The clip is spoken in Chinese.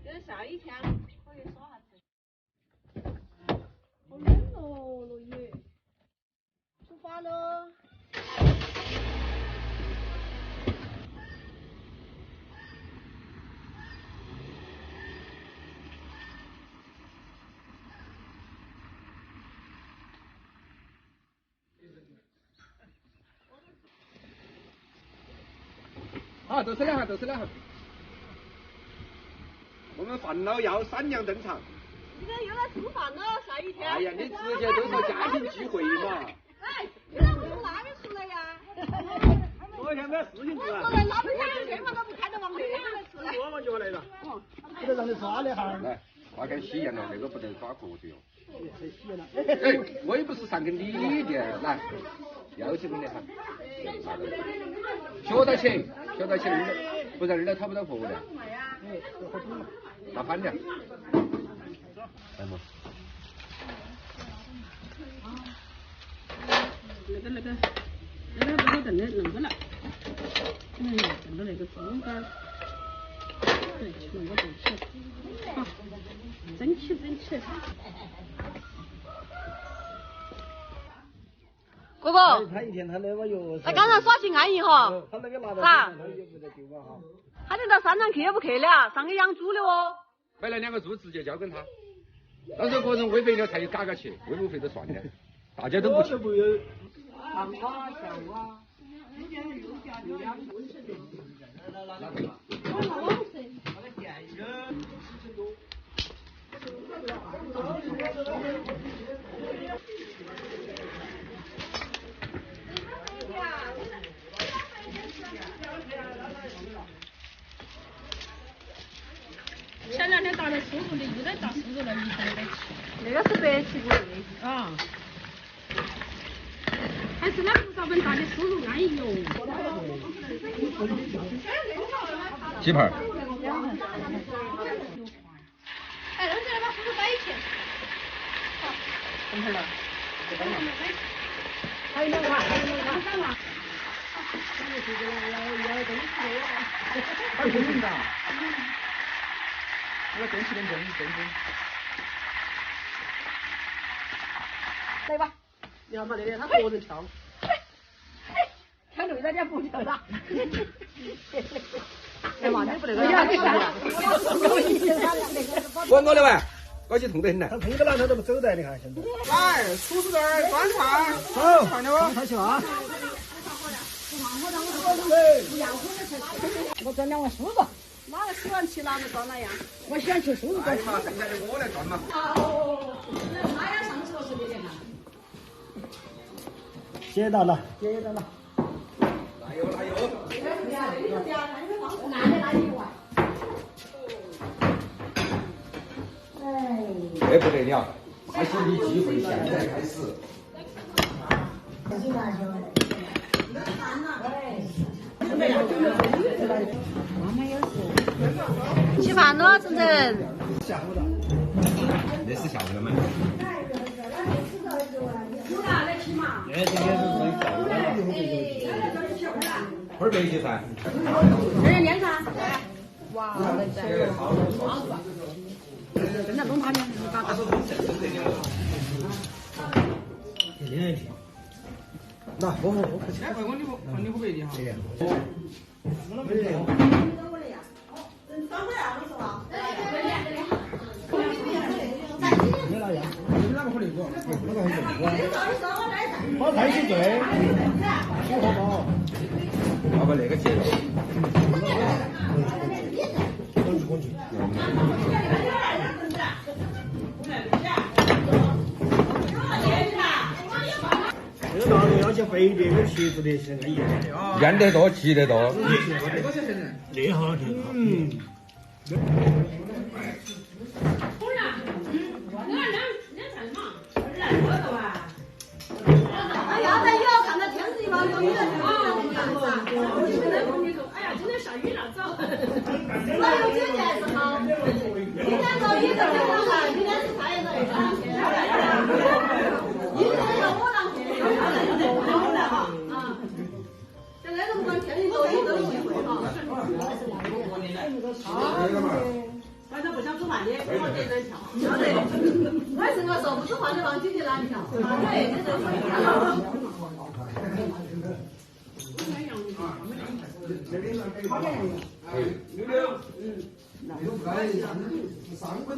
就是下雨天可以耍下子。好冷哦，落雨。出发喽！好，都是两下，都是两下。我们范老要3娘登场。今天又来吃饭了，下雨天。哎呀，你直接都说家庭聚会嘛。哎，你咋不从那边出来呀？我现在事情做了。我在那边看，电话都不开，都往那边来出来。我们就来了。不得让你抓的哈。来，花跟喜宴了，那个不得抓瞌睡哦。哎，哎，我也不是上给你的，来，要求你的很。学到起，学到起，不然儿讨不到婆的。打翻的。来嘛。那个不是炖的弄个了，炖到那个猪肝，对，弄个东西，好，整齐。哥哥，他一天他那个哟，那刚才耍起安逸哈，他那个拿到啥？他也不得丢嘛哈。他这到山上去也不去的啊，上去养猪的哦。买来2个猪直接交给他，到时候个人喂肥了才嘎去，喂不肥就算了，大家都不去。不有。长啊，小啊。前2天打的输入的，又在打输入了，一天的。那个是白起骨的。啊。还是那菩萨本打的输入安逸哟。几盘？哎，扔起来把输入摆一起。好，等会儿了。还有2盘，还有2盘。3盘。他是真的。那个真真。来吧。你看嘛，那天他个人跳。跳累了点不跳了。哎妈，你不那个。我的喂，我去痛得很呢。他痛得了，他都不走的，你看现在。来，厨师这儿端菜。好，看到吗？他去啊。我装2碗酥子，哪个喜欢吃哪个装哪样。我喜欢吃酥子。哎嘛，剩下的我来装嘛。他要上车是的哈。接到了。来油。哎，不得了，开心的机会现在开始。吃饭了，晨晨。下午的。那是下午的嘛。哎，今天是下午的。会儿没去噻。这是练噻。哇，真的弄他的，你把它。练一天。那喝。哎，问你喝白的哈。你哪样？你哪个喝那个？我太喜醉。我喝饱。要不那个接了。滚去。这个大肉要去肥的，跟茄子的是安逸的。腌得多，吃得多。那好听。哎呀，在以后看到天气预报有雨了，哎呀，今天下雨了，走。那有酒店是好。今天到雨了，今天是太热了。今天要我让去，好来哈。现在都不管天气多雨都聚会哈。反正不想煮饭的，给我点人票。晓得，为什么说不煮饭的让姐姐拿票？对，这个可以666，3回头。